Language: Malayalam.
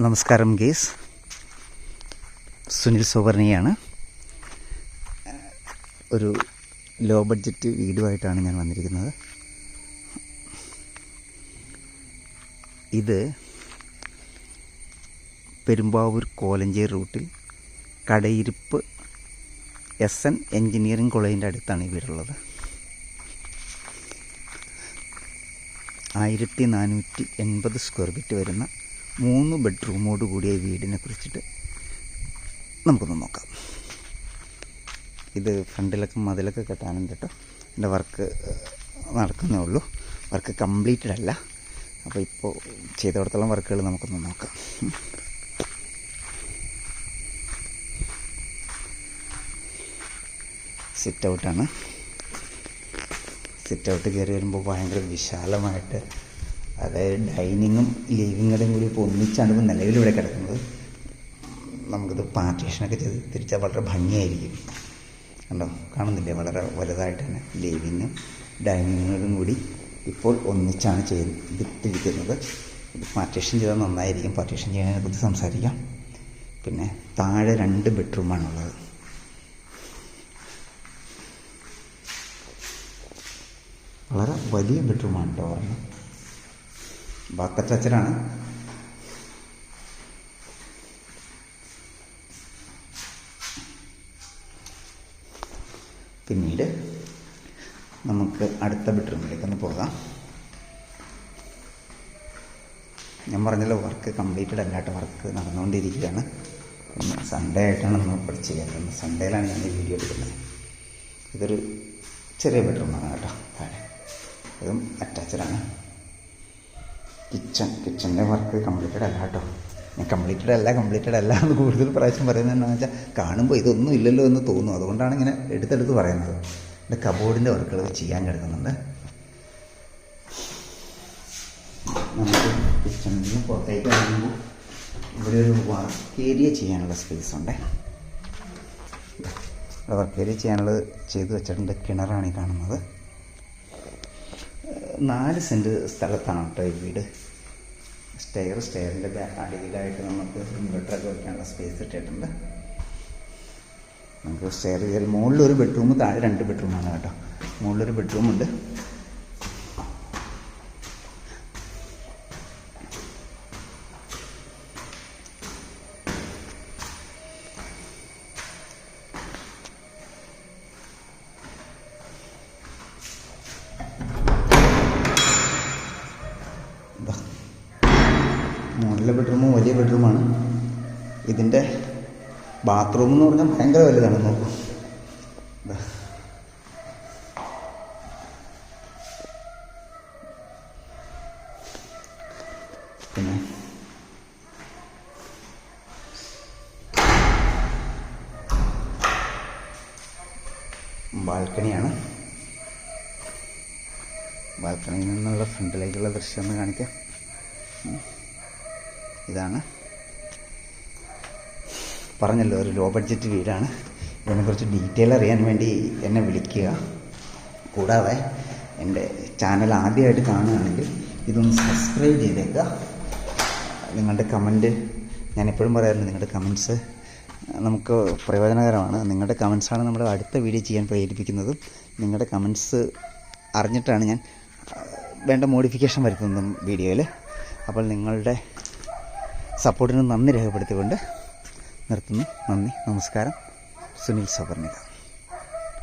നമസ്കാരം ഗേസ്, സുനിൽ സോവർണിയാണ്. ഒരു ലോ ബഡ്ജറ്റ് വീഡിയോയായിട്ടാണ് ഞാൻ വന്നിരിക്കുന്നത്. ഇത് പെരുമ്പാവൂർ കോലഞ്ചേരി റൂട്ടിൽ കടയിരിപ്പ് SN എൻജിനീയറിംഗ് കോളേജിൻ്റെ അടുത്താണ് ഈ വീടുള്ളത്. 1480 സ്ക്വയർ ഫീറ്റ് വരുന്ന 3 ബെഡ്റൂമോട് കൂടിയ വീടിനെ കുറിച്ചിട്ട് നമുക്കൊന്ന് നോക്കാം. ഇത് ഫ്രണ്ടിലൊക്കെ മതിലൊക്കെ കെട്ടാനുണ്ട് കേട്ടോ. എൻ്റെ വർക്ക് നടക്കുന്നേ ഉള്ളൂ, വർക്ക് കംപ്ലീറ്റഡ് അല്ല. അപ്പോൾ ഇപ്പോൾ ചെയ്തിടത്തോളം വർക്കുകൾ നമുക്കൊന്ന് നോക്കാം. സിറ്റ് ഔട്ടാണ്. സിറ്റ് ഔട്ട് കയറി വരുമ്പോൾ ഭയങ്കര വിശാലമായിട്ട്, അതായത് ഡൈനിങ്ങും ലിവിങ്ങും കൂടി ഇപ്പോൾ ഒന്നിച്ചാണ് ഇപ്പോൾ നിലവിലിവിടെ കിടക്കുന്നത്. നമുക്കിത് പാർട്ടീഷനൊക്കെ ചെയ്ത് തിരിച്ചാൽ വളരെ ഭംഗിയായിരിക്കും. കണ്ടോ, കാണുന്നില്ലേ? വളരെ വലുതായിട്ട് തന്നെ ലിവിങ്ങും ഡൈനിങ്ങും കൂടി ഇപ്പോൾ ഒന്നിച്ചാണ് ചെയ്തിരിക്കുന്നത്. ഇത് പാർട്ടീഷൻ ചെയ്താൽ നന്നായിരിക്കും. പാർട്ടീഷൻ ചെയ്യുന്നതിനെ കുറിച്ച് സംസാരിക്കാം. പിന്നെ താഴെ 2 ബെഡ്റൂമാണുള്ളത്. വളരെ വലിയ ബെഡ്റൂമാണ് കേട്ടോ. പറഞ്ഞു ബാത്ത് അറ്റാച്ചഡാണ്. പിന്നീട് നമുക്ക് അടുത്ത ബെഡ്റൂമിലേക്കൊന്ന് പോകാം. ഞാൻ പറഞ്ഞല്ലോ, വർക്ക് കംപ്ലീറ്റഡ് അല്ലാത്ത വർക്ക് നടന്നുകൊണ്ടിരിക്കുകയാണ്. പിന്നെ സൺഡേ ആയിട്ടാണ് നമ്മൾ ഇപ്പോൾ ചെയ്യാറുള്ളത്. സൺഡേയിലാണ് ഞാൻ ഈ വീഡിയോ എടുക്കുന്നത്. ഇതൊരു ചെറിയ ബെഡ്റൂമാണ് കേട്ടോ. താഴെ ഇതും അറ്റാച്ചഡാണ്. കിച്ചൻ്റെ വർക്ക് കംപ്ലീറ്റഡ് അല്ല കേട്ടോ. ഞാൻ കംപ്ലീറ്റഡ് അല്ല എന്ന് കൂടുതൽ പ്രാവശ്യം പറയുന്നത് എന്താണെന്ന് വെച്ചാൽ, കാണുമ്പോൾ ഇതൊന്നും ഇല്ലല്ലോ എന്ന് തോന്നും. അതുകൊണ്ടാണ് ഇങ്ങനെ എടുത്തെടുത്ത് പറയുന്നത്. എൻ്റെ കബോർഡിൻ്റെ വർക്കുകൾ ചെയ്യാൻ കിടക്കുന്നുണ്ട്. നമുക്ക് കിച്ചണിൽ നിന്ന് പുറത്തേക്ക് ഇറങ്ങുമ്പോൾ ഇവിടെ ഒരു വർക്ക് ഏരിയ ചെയ്യാനുള്ള സ്പേസ് ഉണ്ട്. ഇവിടെ വർക്ക് ഏരിയ ചെയ്യാനുള്ളത് ചെയ്തു വെച്ചിട്ടുണ്ട്. കിണറാണ് ഈ കാണുന്നത്. 4 സെൻറ്റ് സ്ഥലത്താണ് കേട്ടോ ഈ വീട്. സ്റ്റെയറിൻ്റെ അടിയിലായിട്ട് നമുക്ക് ഇൻവെർട്ടറൊക്കെ വയ്ക്കാനുള്ള സ്പേസ് ഇട്ടിട്ടുണ്ട്. നമുക്ക് സ്റ്റെയർ ചെയ്താൽ മുകളിലൊരു ബെഡ്റൂം, താഴെ 2 ബെഡ്റൂമാണ് കേട്ടോ. മുകളിലൊരു ബെഡ്റൂമുണ്ട്. മുകളിലെ ബെഡ്റൂമും വലിയ ബെഡ്റൂമാണ്. ഇതിൻ്റെ ബാത്റൂം എന്ന് പറഞ്ഞാൽ ഭയങ്കര വലുതാണ്. നോക്കൂ, പിന്നെ ബാൽക്കണിയാണ്. ബാൽക്കണിയിൽ നിന്നുള്ള ഫ്രണ്ടിലേക്കുള്ള ദൃശ്യം ഒന്ന് കാണിക്കാം. ഇതാണ്. പറഞ്ഞല്ലോ, ഒരു ലോ ബഡ്ജറ്റ് വീടാണ്. ഇതിനെക്കുറിച്ച് ഡീറ്റെയിൽ അറിയാൻ വേണ്ടി എന്നെ വിളിക്കുക. കൂടാതെ എൻ്റെ ചാനൽ ആദ്യമായിട്ട് കാണുകയാണെങ്കിൽ ഇതൊന്ന് സബ്സ്ക്രൈബ് ചെയ്തേക്കുക. നിങ്ങളുടെ കമൻറ്റ്, ഞാനെപ്പോഴും പറയാറുണ്ട്, നിങ്ങളുടെ കമൻറ്റ്സ് നമുക്ക് പ്രയോജനകരമാണ്. നിങ്ങളുടെ കമൻസാണ് നമ്മുടെ അടുത്ത വീഡിയോ ചെയ്യാൻ പ്രേരിപ്പിക്കുന്നതും. നിങ്ങളുടെ കമൻസ് അറിഞ്ഞിട്ടാണ് ഞാൻ വേണ്ട മോഡിഫിക്കേഷൻ വരുത്തുന്നതും വീഡിയോയിൽ. അപ്പോൾ നിങ്ങളുടെ സപ്പോർട്ടിന് നന്ദി രേഖപ്പെടുത്തിക്കൊണ്ട് നിർത്തുന്നു. നന്ദി, നമസ്കാരം. സുനിൽ സോവർണിക.